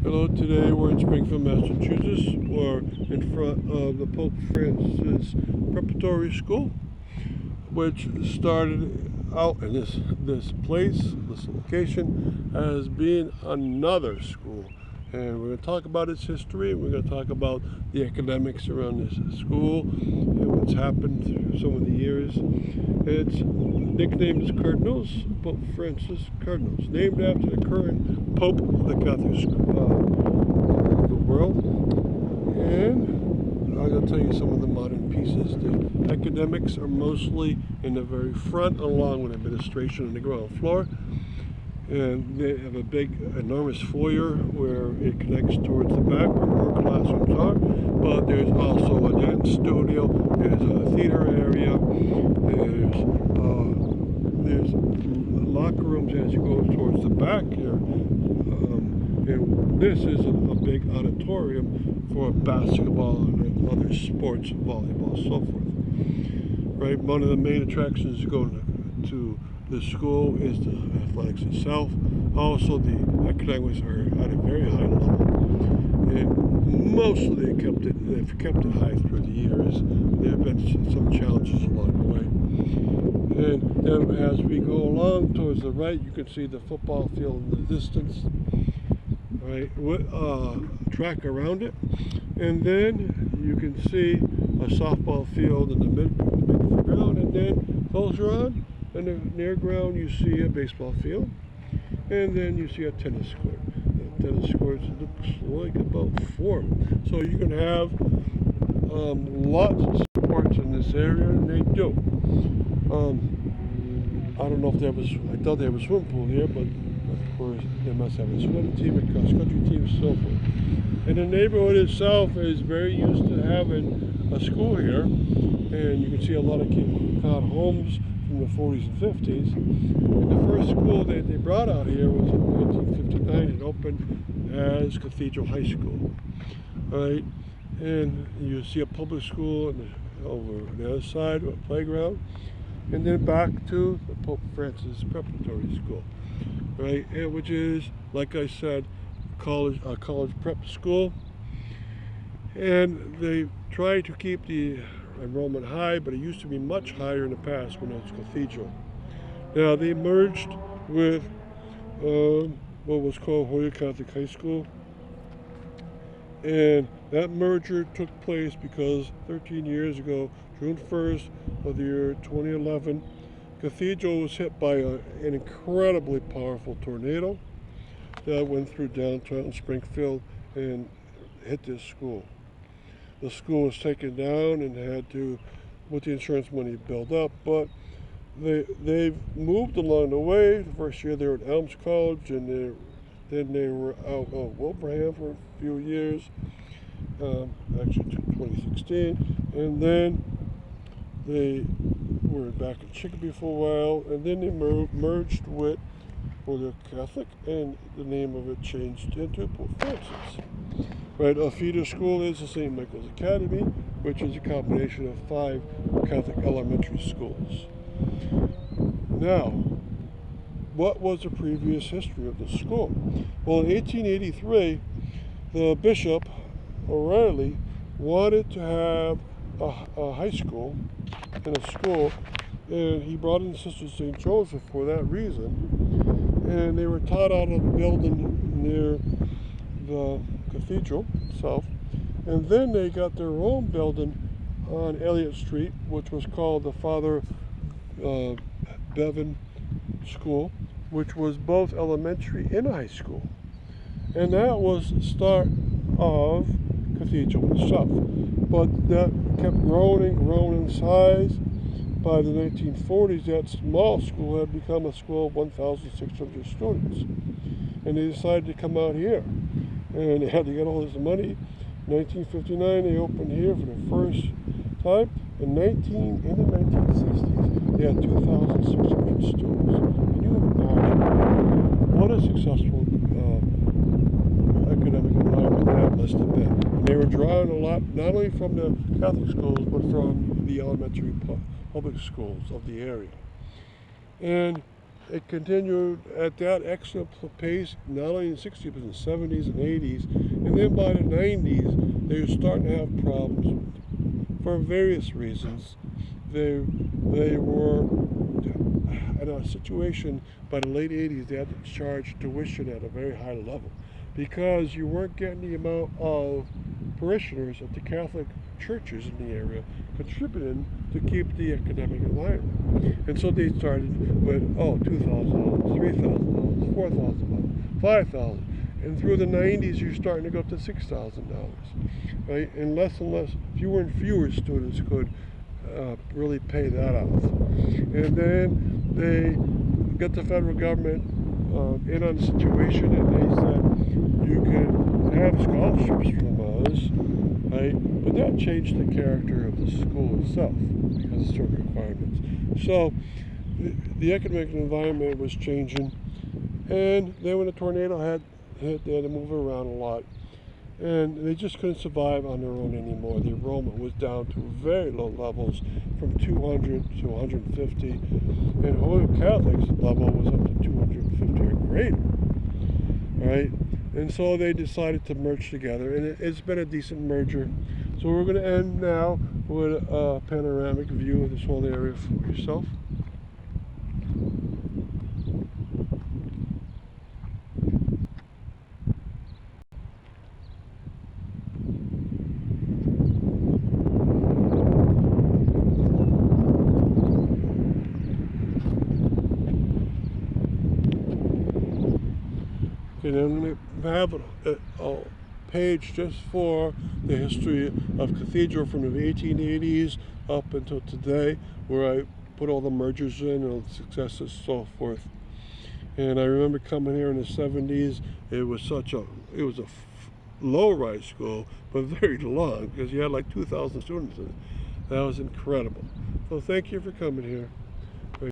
Hello, today we're in Springfield, Massachusetts. We're in front of the Pope Francis Preparatory School, which started out in this place, this location, as being another school. And we're going to talk about its history. We're going to talk about the academics around this school and what's happened through some of the years. Its nickname is Cardinals, Pope Francis Cardinals, named after the current Pope of the Catholic the world. And I'm going to tell you some of the modern pieces. The academics are mostly in the very front, along with administration on the ground floor. And they have a big, enormous foyer where it connects towards the back where more classrooms are. But there's also a dance studio, there's a theater area, there's locker rooms as you go towards the back here. And this is a big auditorium for basketball and other sports, volleyball, so forth. Right, one of the main attractions going to the school is the athletics itself. Also, the academics are at a very high level, and mostly they've kept it high through the years. There have been some challenges along the way. And then as we go along towards the right, you can see the football field in the distance, right, with a track around it. And then you can see a softball field in the mid-ground, and then closer on, in the near ground, you see a baseball field, and then you see a tennis court. The tennis court looks like about 4. So you can have lots of sports in this area, and they do. I don't know if I thought they have a swimming pool here, but of course they must have a swimming team, a cross-country team, and so forth. And the neighborhood itself is very used to having a school here, and you can see a lot of Cape Cod homes from the 40s and 50s. And the first school that they brought out here was in 1959. It opened as Cathedral High School. All right, and you see a public school over the other side, a playground, and then back to the Pope Francis Preparatory School, right, and which is, like I said, a college prep school. And they try to keep the enrollment high, but it used to be much higher in the past when it was Cathedral. Now they merged with what was called Hoya Catholic High School, and that merger took place because 13 years ago, June 1st of the year 2011, Cathedral was hit by an incredibly powerful tornado that went through downtown Springfield and hit this school. The school was taken down and had to, with the insurance money, build up, but they've moved along the way. The first year they were at Elms College, and then they were out of Wilbraham for a few years, actually to 2016, and then they were back in Chicopee for a while, and then they merged with the Catholic, and the name of it changed into Pope Francis. Right, a feeder school is the St. Michael's Academy, which is a combination of 5 Catholic elementary schools. Now, what was the previous history of the school? Well, in 1883, the Bishop O'Reilly wanted to have a high school and a school, and he brought in Sister St. Joseph for that reason. And they were taught out of a building near the cathedral itself, and then they got their own building on Elliott Street, which was called the Father Bevan School, which was both elementary and high school, and that was the start of Cathedral itself. But that kept growing and growing in size. By the 1940s, that small school had become a school of 1,600 students, and they decided to come out here. And they had to get all this money. In 1959, they opened here for the first time. In the 1960s, they had 2,600 students. Can you imagine what a successful academic environment that must have been? And they were drawing a lot, not only from the Catholic schools, but from the elementary public schools of the area. And it continued at that excellent pace, not only in the 60s, but in the 70s and 80s. And then by the 90s, they were starting to have problems for various reasons. They were in a situation by the late 80s, they had to charge tuition at a very high level because you weren't getting the amount of parishioners at the Catholic churches in the area contributing to keep the academic environment. And so they started with, $2,000, $3,000, $4,000, $5,000. And through the 90s, you're starting to go up to $6,000, right? And less, fewer and fewer students could really pay that off. And then they got the federal government in on the situation, and they said you can have scholarships from us, right? But that changed the character of the school itself because of certain requirements. So the academic environment was changing, and then when the tornado hit, they had to move around a lot. And they just couldn't survive on their own anymore. The enrollment was down to very low levels, from 200 to 150, and Holy Catholic's level was up to 250 or greater, right? And so they decided to merge together, and it's been a decent merger. So we're going to end now with a panoramic view of this whole area for yourself. And I'm going to have a page just for the history of Cathedral from the 1880s up until today, where I put all the mergers in and the successes and so forth. And I remember coming here in the 70s. It was a low-rise school, but very long, because you had like 2,000 students in it. That was incredible. So thank you for coming here.